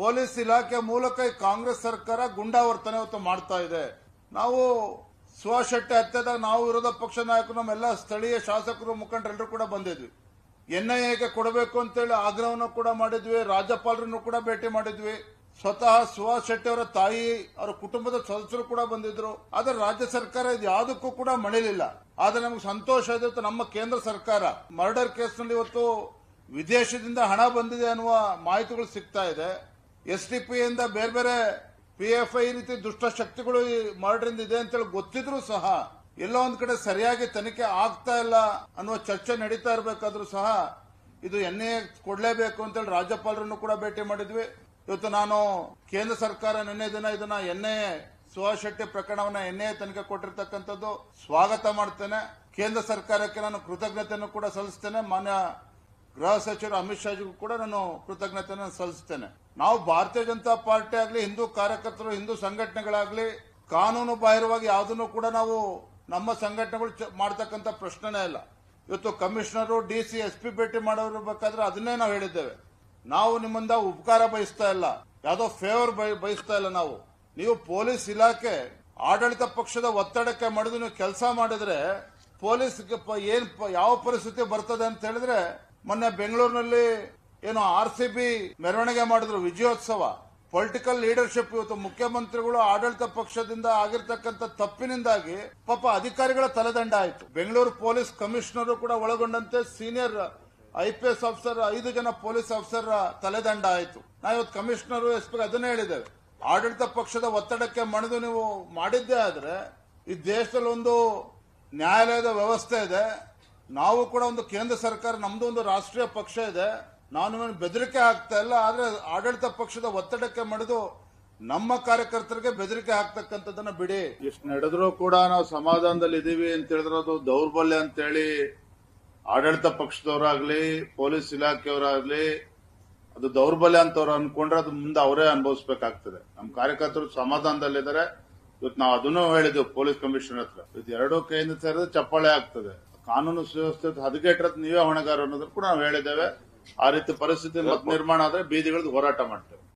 Police ಇಲಾಖೆ ಮೂಲಕ ಈ ಕಾಂಗ್ರೆಸ್ ಸರ್ಕಾರ ಗುಂಡಾವರ್ತನೆ ಇವತ್ತು ಮಾಡ್ತಾ ಇದೆ. ನಾವು ಸುಭಾಷ್ ಶೆಟ್ಟಿ ಹತ್ಯೆದಾಗ ನಾವು ವಿರೋಧ ಪಕ್ಷ ನಾಯಕರು ನಮ್ಮೆಲ್ಲ ಸ್ಥಳೀಯ ಶಾಸಕರು ಮುಖಂಡರೆಲ್ಲರೂ ಕೂಡ ಬಂದಿದ್ವಿ. ಎನ್ಐಎಗೆ ಕೊಡಬೇಕು ಅಂತೇಳಿ ಆಗ್ರಹವನ್ನು ಕೂಡ ಮಾಡಿದ್ವಿ. ರಾಜ್ಯಪಾಲರನ್ನು ಕೂಡ ಭೇಟಿ ಮಾಡಿದ್ವಿ. ಸ್ವತಃ ಸುಭಾಷ್ ಶೆಟ್ಟಿ ಅವರ ತಾಯಿ ಅವರ ಕುಟುಂಬದ ಸದಸ್ಯರು ಕೂಡ ಬಂದಿದ್ರು. ಆದ್ರೆ ರಾಜ್ಯ ಸರ್ಕಾರ ಇದು ಯಾವುದಕ್ಕೂ ಕೂಡ ಮಣಿಲಿಲ್ಲ. ಆದ್ರೆ ನಮ್ಗೆ ಸಂತೋಷ ಇದೆ, ನಮ್ಮ ಕೇಂದ್ರ ಸರ್ಕಾರ ಮರ್ಡರ್ ಕೇಸ್ನಲ್ಲಿ ಇವತ್ತು ವಿದೇಶದಿಂದ ಹಣ ಬಂದಿದೆ ಅನ್ನುವ ಮಾಹಿತಿಗಳು ಸಿಗ್ತಾ ಇದೆ. ಎಸ್ಡಿಪಿ ಇಂದ ಬೇರೆ ಬೇರೆ PFI ರೀತಿ ದುಷ್ಟ ಶಕ್ತಿಗಳು ಈ ಮರ್ಡರ್ ಇದೆ ಅಂತೇಳಿ ಗೊತ್ತಿದ್ರು ಸಹ ಎಲ್ಲೋ ಒಂದ್ ಕಡೆ ಸರಿಯಾಗಿ ತನಿಖೆ ಆಗ್ತಾ ಇಲ್ಲ ಅನ್ನುವ ಚರ್ಚೆ ನಡೀತಾ ಇರಬೇಕಾದ್ರೂ ಸಹ ಇದು NIA ಕೊಡಲೇಬೇಕು ಅಂತೇಳಿ ರಾಜ್ಯಪಾಲರನ್ನು ಕೂಡ ಭೇಟಿ ಮಾಡಿದ್ವಿ. ಇವತ್ತು ನಾನು ಕೇಂದ್ರ ಸರ್ಕಾರ ನಿನ್ನೆ ದಿನ ಇದನ್ನ NIA ಸುಭಾಷ್ ಶೆಟ್ಟಿ ಪ್ರಕರಣವನ್ನ NIA ತನಿಖೆ ಕೊಟ್ಟಿರ್ತಕ್ಕಂಥದ್ದು ಸ್ವಾಗತ ಮಾಡ್ತೇನೆ. ಕೇಂದ್ರ ಸರ್ಕಾರಕ್ಕೆ ನಾನು ಕೃತಜ್ಞತೆಯನ್ನು ಕೂಡ ಸಲ್ಲಿಸ್ತೇನೆ. ಮಾನ್ಯ ಗೃಹ ಸಚಿವರು ಅಮಿತ್ ಶಾಜಿಗೂ ಕೂಡ ನಾನು ಕೃತಜ್ಞತೆಯನ್ನು ಸಲ್ಲಿಸ್ತೇನೆ. ನಾವು ಭಾರತೀಯ ಜನತಾ ಪಾರ್ಟಿ ಆಗಲಿ, ಹಿಂದೂ ಕಾರ್ಯಕರ್ತರು, ಹಿಂದೂ ಸಂಘಟನೆಗಳಾಗ್ಲಿ ಕಾನೂನು ಬಾಹಿರವಾಗಿ ಯಾವುದನ್ನು ಕೂಡ ನಾವು ನಮ್ಮ ಸಂಘಟನೆಗಳು ಮಾಡತಕ್ಕಂಥ ಪ್ರಶ್ನೆನೇ ಇಲ್ಲ. ಇವತ್ತು ಕಮಿಷನರು, DC, SP ಭೇಟಿ ಮಾಡೋರ್ಬೇಕಾದ್ರೆ ಅದನ್ನೇ ನಾವು ಹೇಳಿದ್ದೇವೆ. ನಾವು ನಿಮ್ಮಿಂದ ಉಪಕಾರ ಬಯಸ್ತಾ ಇಲ್ಲ, ಯಾವುದೋ ಫೇವರ್ ಬಯಸ್ತಾ ಇಲ್ಲ. ನೀವು ಪೊಲೀಸ್ ಇಲಾಖೆ ಆಡಳಿತ ಪಕ್ಷದ ಒತ್ತಡಕ್ಕೆ ಮಾಡಿದ್ರು ನೀವು ಕೆಲಸ ಮಾಡಿದ್ರೆ ಪೊಲೀಸ್ಗೆ ಯಾವ ಪರಿಸ್ಥಿತಿ ಬರ್ತದೆ ಅಂತ ಹೇಳಿದ್ರೆ, ಮೊನ್ನೆ ಬೆಂಗಳೂರಿನಲ್ಲಿ ಏನು RCB ಮೆರವಣಿಗೆ ಮಾಡಿದ್ರು, ವಿಜಯೋತ್ಸವ. ಪೊಲಿಟಿಕಲ್ ಲೀಡರ್ಶಿಪ್ ಇವತ್ತು ಮುಖ್ಯಮಂತ್ರಿಗಳು ಆಡಳಿತ ಪಕ್ಷದಿಂದ ಆಗಿರ್ತಕ್ಕಂಥ ತಪ್ಪಿನಿಂದಾಗಿ ಪಾಪ ಅಧಿಕಾರಿಗಳ ತಲೆದಂಡ ಆಯಿತು. ಬೆಂಗಳೂರು ಪೊಲೀಸ್ ಕಮಿಷನರ್ ಕೂಡ ಒಳಗೊಂಡಂತೆ ಸೀನಿಯರ್ IPS ಆಫೀಸರ್ 5 ಜನ ಪೊಲೀಸ್ ಆಫೀಸರ್ ತಲೆದಂಡ ಆಯಿತು. ನಾವು ಇವತ್ತು ಕಮಿಷನರ್, SP ಅದನ್ನೇ ಹೇಳಿದ್ದೇವೆ. ಆಡಳಿತ ಪಕ್ಷದ ಒತ್ತಡಕ್ಕೆ ಮಣಿದು ನೀವು ಮಾಡಿದ್ದೇ ಆದ್ರೆ ಈ ದೇಶದಲ್ಲಿ ಒಂದು ನ್ಯಾಯಾಲಯದ ವ್ಯವಸ್ಥೆ ಇದೆ. ನಾವು ಕೂಡ ಒಂದು ಕೇಂದ್ರ ಸರ್ಕಾರ, ನಮ್ದು ಒಂದು ರಾಷ್ಟ್ರೀಯ ಪಕ್ಷ ಇದೆ. ನಾನು ಬೆದರಿಕೆ ಆಗ್ತಾ ಇಲ್ಲ. ಆದ್ರೆ ಆಡಳಿತ ಪಕ್ಷದ ಒತ್ತಡಕ್ಕೆ ಮಣಿದು ನಮ್ಮ ಕಾರ್ಯಕರ್ತರಿಗೆ ಬೆದರಿಕೆ ಹಾಕ್ತಕ್ಕಂಥದ್ದನ್ನ ಬಿಡಿ. ಎಷ್ಟು ನಡೆದ್ರೂ ಕೂಡ ನಾವು ಸಮಾಧಾನದಲ್ಲಿ ಇದೀವಿ ಅಂತ ಹೇಳಿದ್ರೆ ಅದು ದೌರ್ಬಲ್ಯ ಅಂತೇಳಿ ಆಡಳಿತ ಪಕ್ಷದವರಾಗ್ಲಿ, ಪೊಲೀಸ್ ಇಲಾಖೆಯವರಾಗ್ಲಿ ಅದು ದೌರ್ಬಲ್ಯ ಅಂತ ಅವ್ರು ಅನ್ಕೊಂಡ್ರೆ ಅದು ಮುಂದೆ ಅವರೇ ಅನುಭವಿಸಬೇಕಾಗ್ತದೆ. ನಮ್ಮ ಕಾರ್ಯಕರ್ತರು ಸಮಾಧಾನದಲ್ಲಿದ್ದಾರೆ. ಇವತ್ತು ನಾವು ಅದನ್ನು ಹೇಳಿದ್ವಿ ಪೊಲೀಸ್ ಕಮಿಷನರ್ ಹತ್ರ. ಇದು ಎರಡೂ ಕೈಯಿಂದ ಸೇರಿದ್ರೆ ಚಪ್ಪಾಳೆ ಆಗ್ತದೆ. ಕಾನೂನು ಸುವ್ಯವಸ್ಥೆ ಹದಗೆಟ್ಟಿರೋದು ನೀವೇ ಹೊಣೆಗಾರ ಅನ್ನೋದನ್ನು ಕೂಡ ನಾವು ಹೇಳಿದ್ದೇವೆ. ಆ ರೀತಿ ಪರಿಸ್ಥಿತಿ ನಿರ್ಮಾಣ ಆದ್ರೆ ಬೀದಿಗಳದ್ದು ಹೋರಾಟ ಮಾಡ್ತೇವೆ.